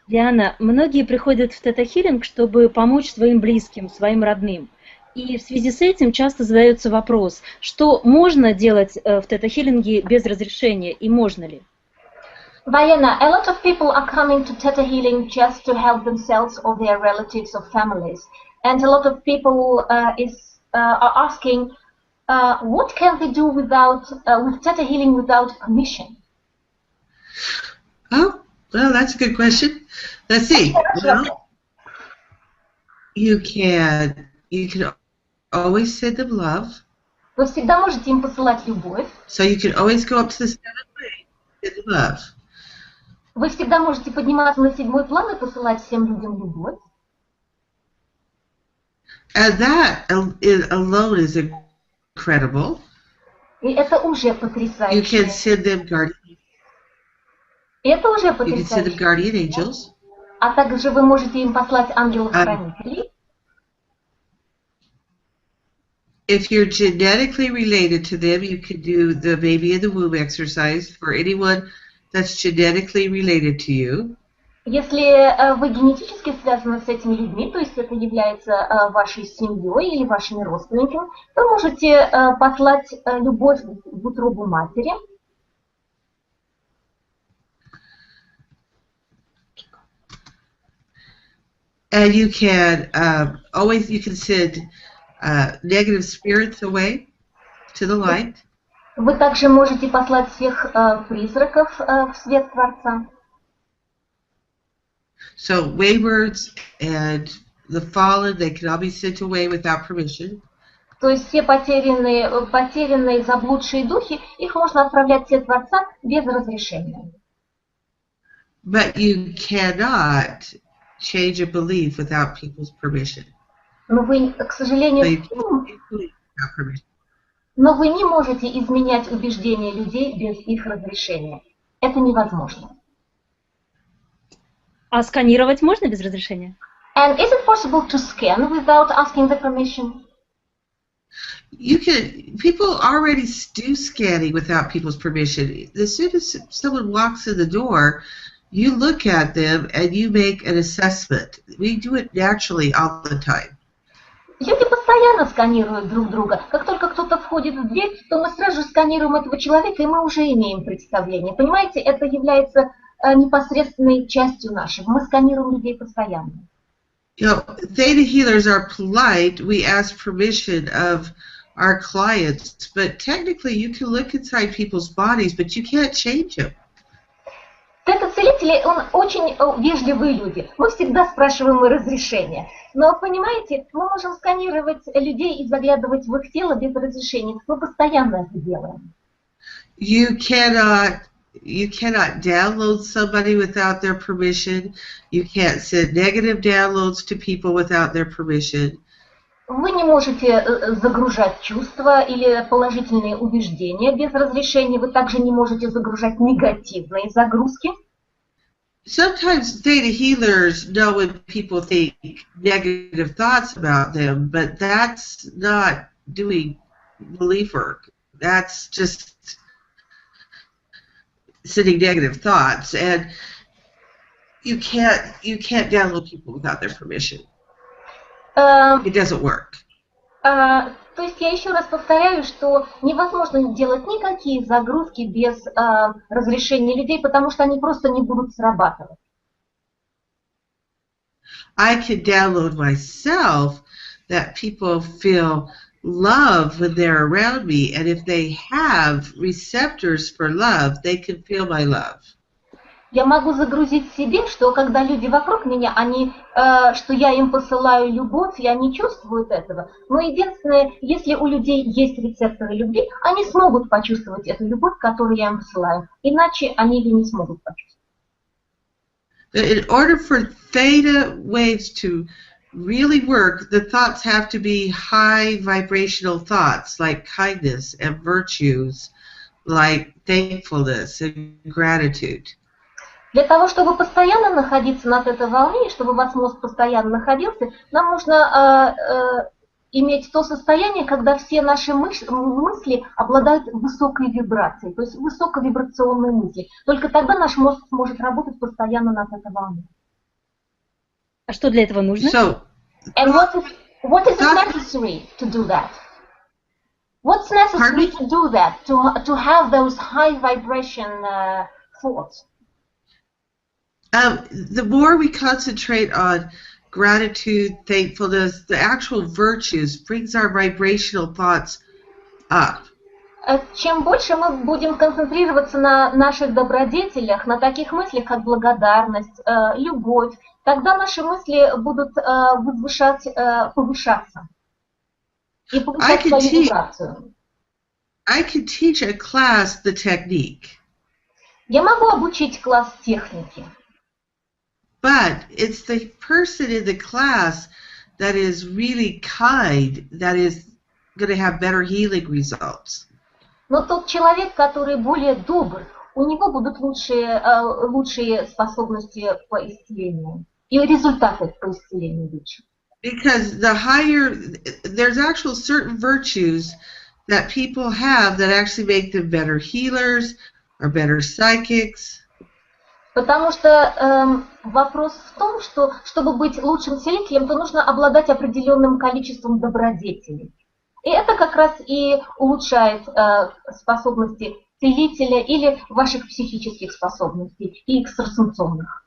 Диана, многие приходят в Тета Хилинг, чтобы помочь своим близким, своим родным. И в связи с этим часто задается вопрос, что можно делать в Тета Хилинге без разрешения и можно ли? Vianna, a lot of people are coming to Theta Healing just to help themselves or their relatives or families. And a lot of people are asking, what can they do with Theta Healing without permission? Oh, well, that's a good question. Let's see. Well, you can always send them love. Вы всегда можете им посылать любовь. So you can always go up to the 7th way and send love. Вы всегда можете подниматься на 7-й план и посылать всем людям любовь. And that alone is incredible. И это уже You потрясающе. can send them Это уже you can send them потрясающе. guardian angels. А также вы можете им послать ангелов-хранителей. If you're genetically related to them, you can do the baby in the womb exercise for anyone that's genetically related to you. Если вы генетически связаны с этими людьми, то есть это является вашей семьей или вашими родственниками, вы можете послать любовь в утробу матери. And you can you can send negative spirits away to the light. Вы также можете послать всех призраков в свет Творца. So waywards and the fallen, they can all be sent away without permission. То есть все потерянные, заблудшие духи, их можно отправлять в свет Творца без разрешения. But you cannot change a belief without people's permission. Но вы, к сожалению, но вы не можете изменять убеждения людей без их разрешения. Это невозможно. А сканировать можно без разрешения? And is it possible to scan without asking the permission? People already do scanning without people's permission. As soon as someone walks in the door, you look at them and you make an assessment. We do it naturally all the time. Люди постоянно сканируют друг друга. Как только кто-то входит в дверь, то мы сразу же сканируем этого человека, и мы уже имеем представление. Понимаете, это является непосредственной частью нашего. Мы сканируем людей постоянно. You know, theta healers are polite. We ask permission of our clients, but technically you can look inside people's bodies, but you can't change them. Тета-целители, он очень вежливые люди. Мы всегда спрашиваем разрешения. Но, понимаете, мы можем сканировать людей и заглядывать в их тело без разрешения. Мы постоянно это делаем. You cannot download somebody without their permission. You can't send negative downloads to people without their permission. Вы не можете загружать чувства или положительные убеждения без разрешения. Вы также не можете загружать негативные загрузки. Sometimes theta healers know when people think negative thoughts about them, but that's not doing belief work. That's just sending negative thoughts, and you can't download people without their permission. It doesn't work. То есть я еще раз повторяю, что невозможно делать никакие загрузки без разрешения людей, потому что они просто не будут срабатывать. I can download myself that people feel love when they're around me, and if they have receptors for love, they can feel my love. Я могу загрузить себе, что когда люди вокруг меня, что я им посылаю любовь, и они чувствуют этого. Но единственное, если у людей есть рецепторы любви, они смогут почувствовать эту любовь, которую я им посылаю. Иначе они ее не смогут почувствовать. In order for theta waves to really work, the thoughts have to be high vibrational thoughts, like kindness and virtues, like thankfulness and gratitude. Для того, чтобы постоянно находиться на этой волне, и чтобы ваш мозг постоянно находился, нам нужно иметь то состояние, когда все наши мысли обладают высокой вибрацией, то есть высоковибрационные мысли. Только тогда наш мозг сможет работать постоянно на этой волне. А что для этого нужно? So, And what is Thought- necessary to do that? What's necessary to do that, to have those high vibration thoughts? the more we concentrate on gratitude, thankfulness, the actual virtues brings our vibrational thoughts up. Чем больше мы будем концентрироваться на наших добродетелях, на таких мыслях, как благодарность, любовь, тогда наши мысли будут повышаться и повышать свою вибрацию. I can teach a class the technique, Я могу обучить класс техники, but it's the person in the class that is really kind that is going to have better healing results. но тот человек, который более добр, у него будут лучшие способности по исцелению. И результаты по исцелению лучше. Because there's actual certain virtues that people have that actually make them better healers or better psychics. Потому что вопрос в том, что чтобы быть лучшим целителем, то нужно обладать определенным количеством добродетелей. И это как раз и улучшает способности целителя или ваших психических способностей и экстрасенсорных.